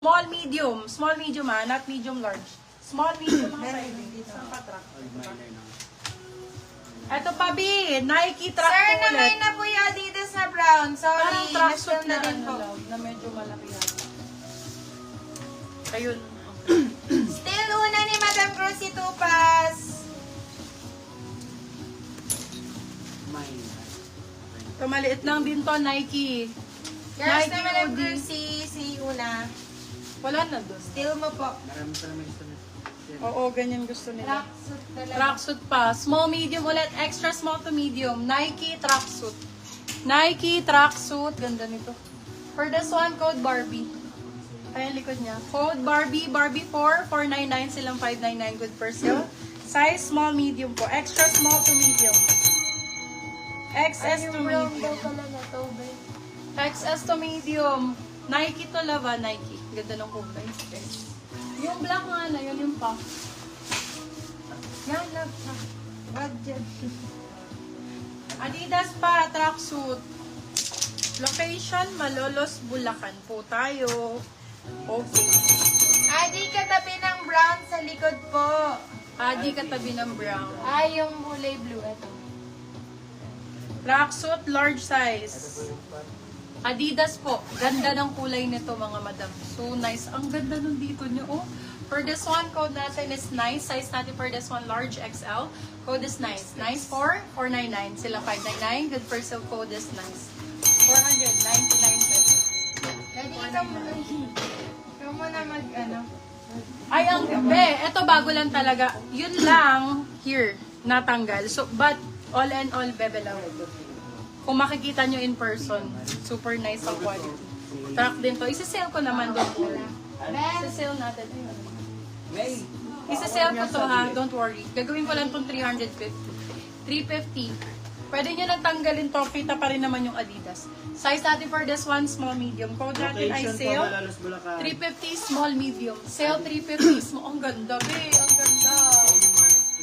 Small, medium not medium, large. Small, medium mga size. Saan pa track? Ito pa, B. Nike track Sir, po naman ulit. na po yung Adidas na brown. Sorry, Parang tracksuit na din po. na medyo malaki yata. Ayun. Still una ni Madam Cruzy Tupas. Ito, maliit lang din to, Nike. Girls Nike na Madam hoodie. Cruzy, si una. Wala na doon. Still mo po. Marami pa naman gusto na. Oo, ganyan gusto nila. Tracksuit talaga. Tracksuit pa. Small, medium ulit. Extra small to medium. Nike tracksuit. Nike tracksuit. Ganda nito. For this one, code Barbie. Ayan, likod niya. Code Barbie. Barbie 4. 499 silang 599. Good for sale. Size small, medium po. Extra small to medium. XS to medium. XS to medium. Nike to lava. Nike. Ganda ng kulay. Okay. Yung black nga na, yun yung puff. Yan, love. Budget. Adidas pa, tracksuit. Location, Malolos, Bulacan po tayo. Okay. Adi, katabi ng brown sa likod po. Adi katabi ng brown. Ay, yung kulay blue. Ito. Tracksuit, large size. Adidas po. Ganda ng kulay nito mga madam. So nice. Ang ganda nun dito nyo. Oh. For this one, code natin is nice. Size natin for this one, large XL. Code is nice. Nice 4, 499. Sila 599. Good for sale, code is nice. 499 pesos. Adi, ikaw mo na mag, ano. Ay, ang gabi. Ito bago lang talaga. Yun lang, here, natanggal. So, but, all and all, bebe lang. Kung makikita nyo in person, super nice ang quality. Track din to. Isa-sale ko naman doon. Isa-sale natin. Isa-sale ko to ha, don't worry. Gagawin ko lang itong 350. 350. Pwede nyo nang tanggalin to, kita pa rin naman yung Adidas. Size natin for this one, small, medium. Code natin ay sale. 350, small, medium. Sale 350, small. Ang ganda, be. Ang ganda.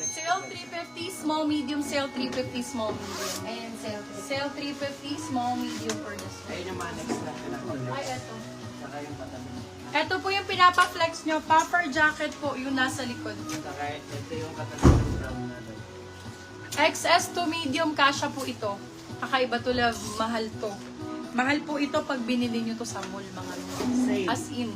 Sale 350, small, medium. Sale 350, small, medium. Ayan, sale. Sale 350, small, medium for this one. Ayun yung Manex na. Ay, eto. Saka yung katabi. Ito po yung pinapa-flex nyo. Puffer jacket po, yung nasa likod. Saka ito yung katabi ng brown na to. XS to medium, kasha po ito. Kakaiba to, love. Mahal to. Mahal po ito pag binili nyo to sa mall, mga love. Sale. As in,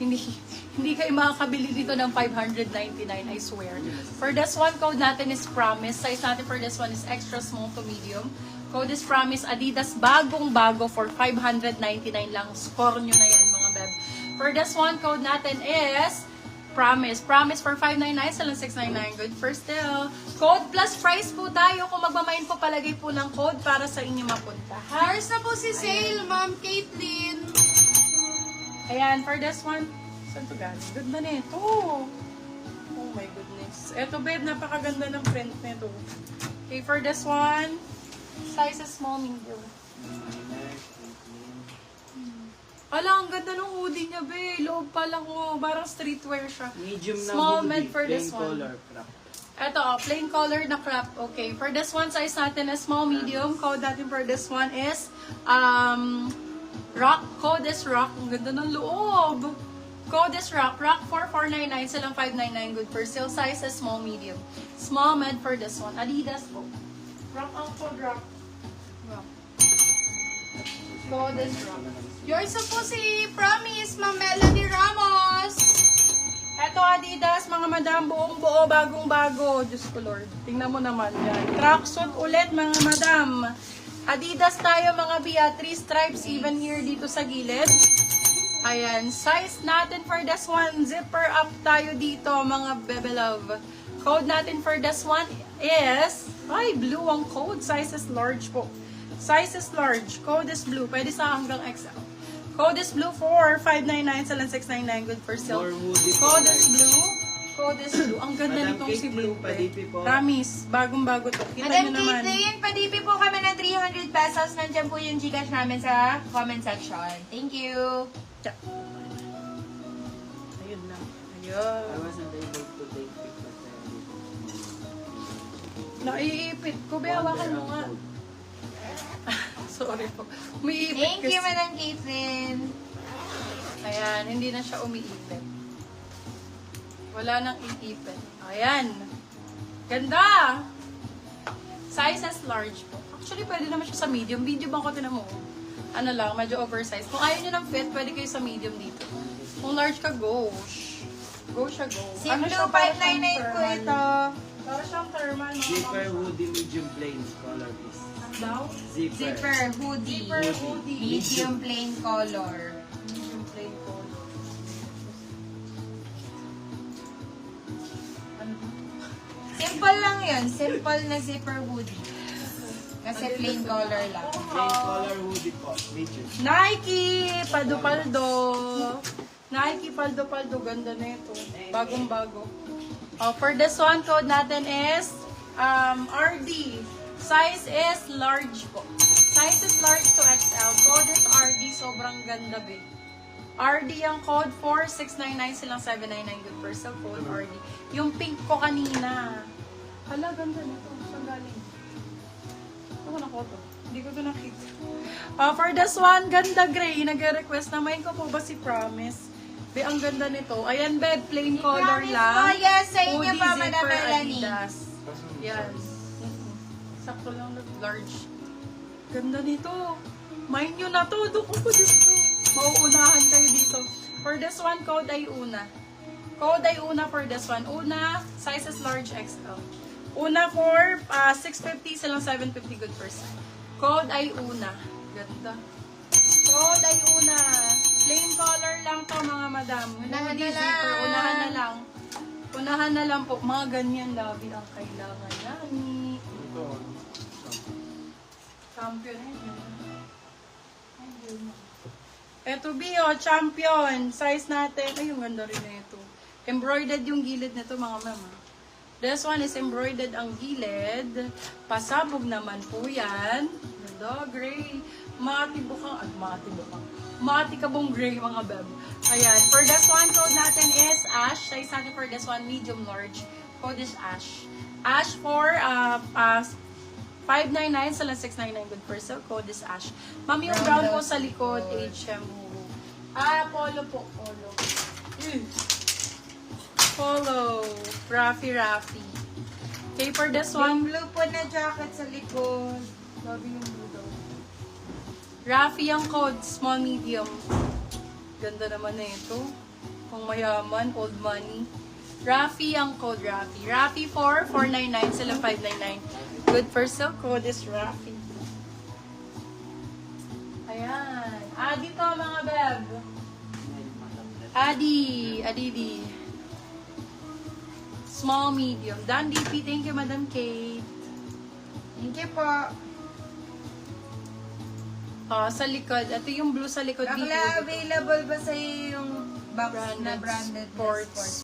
hindi kayo makakabili dito ng 599, I swear. For this one, code natin is Promise. Size natin for this one is extra small to medium. Code is Promise. Adidas, bagong-bago for 599 lang. Score nyo na yan, mga beb. For this one, code natin is Promise. Promise for 599, salang 699. Good for still. Code plus price po tayo. Kung magmamain po, palagay po ng code para sa inyo mapunta. Ha? Here's na po si sale, Ma'am Caitlyn. Ayan, for this one, saan to galing? Ganda na ito. Oh my goodness. Ito, babe, napakaganda ng print nito. Okay, for this one, size is small, medium. Ala, ang ganda ng hoodie niya, babe. Loob pa lang, oh. Parang streetwear siya. Medium na Small, hoodie, mid for plain this one. color, crop. Ito, plain color na crop. Okay, for this one, size natin is small, medium. Code natin for this one is, rock. Code is rock. Ang ganda ng loob. Code is rock. Rock 4499, silang 599. Good for sale. Size is small, medium. Small, mid for this one. Adidas po. Rock ang code, rock. Rock. Code is rock. Yours na po si Promise, Ma'am Melody Ramos. Eto Adidas, mga madam, buong buo, bagong-bago. Diyos ko Lord, tingnan mo naman yan. Tracksuit ulit, mga madam. Adidas tayo, mga Bia. 3 stripes even here dito sa gilid. Ayan, size natin for this one. Zipper up tayo dito, mga bebe love. Code natin for this one is, ay, blue ang code. Size is large po. Size is large. Code is blue. Pwede sa hanggang XL. Code is blue for 599 sa lang 699. Good for sale. More hoodie po, Code is guys. blue. Code is blue. Ang ganda Madam nitong si Caitlyn, Blue. pa-DP po. Promise. Bagong-bago to. Kita Madam nyo naman. Caitlyn, padipi po kami ng 300 pesos. Nandiyan po yung Gcash namin sa comment section. Thank you. Tsa. Ayun lang. Ayun. I wasn't able to take pictures there. Naiipit ko. Be, hawakan mo nga. Sorry po. Umiipit Thank you, kasi. Madam Caitlyn. Ayan, hindi na siya umiipit. Wala nang iipit. Ayan. Ganda! Sizes large po. Actually, pwede naman siya sa medium. Medium ako, tinan mo. Ano lang, medyo oversized. Kung ayaw nyo ng fit, pwede kayo sa medium dito. Kung large ka, go. Go siya, go. Simple siya, para siyang 599 po thermal. ito. Para siyang thermal, mga Zipper ma'am. hoodie medium plain color piece. Daw? Zipper, hoodie. Zipper, hoodie. Medium plain color. Medium plain color. Ano ba? Simple lang yun. Simple na zipper hoodie. Kasi plain color lang. Plain color hoodie po. Medium. Nike! Paldo-paldo. Nike paldo-paldo. Ganda na ito. Bagong-bago. For this one, code natin is RD. Size is large po. Size is large to XL. Code is RD. Sobrang ganda, be. RD ang code for 699 silang 799 good per cell code RD. Yung pink ko kanina. Hala, ganda nito. Saan galing? Ako na ko to. Hindi ko to nakita. For this one, ganda gray. Nag-request na main ko po ba si Promise? Be, ang ganda nito. Ayan, be, plain color Promise lang. po, yes, sa inyo Hoodie, pa, Madam zipper, Melanie. Adidas. Yan. Sakto lang na large. Ganda nito. Mind nyo na to. Doon ko Diyos ko. Mauunahan kayo dito. For this one, code ay una. Code ay una for this one. Una, size is large XL. Una for 650 silang 750 good person. Code ay una. Ganda. Code ay una. Plain color lang to mga madam. Unahan Hoodie, na lang. zipper. Unahan na lang. Unahan na lang po. Mga ganyan labi ang kailangan yani. Ito. Champion eh. Eto Bio, champion. Size natin. Ay, yung ganda rin na ito. Embroidered yung gilid nito mga mama. This one is embroidered ang gilid. Pasabog naman po yan. Ganda, gray. Matibukang, matikabong gray mga beb. Ayan. For this one, code natin is ash. Size natin for this one, medium large. Code is ash. Ash for 599 sa 699 good per cell. Code is ash. Ma'am, yung brown po sa likod, HM. Polo po. Polo. Polo. Raffy. Okay, for this Yung one, blue po na jacket sa likod. sabi yung blue daw. Raffy ang code, small, medium. Ganda naman na ito. Kung mayaman, old money. Raffy ang code, Raffy. Raffy for 499 sila 599. Good for sale, code is Raffy. Ayan. Adi to mga beb. Adi. Small, medium. Dan DP, thank you Madam Kate. Thank you po. Sa likod, ito yung blue sa likod dito. Bakla, available ba sa'yo yung box na Branded branded sports. sports?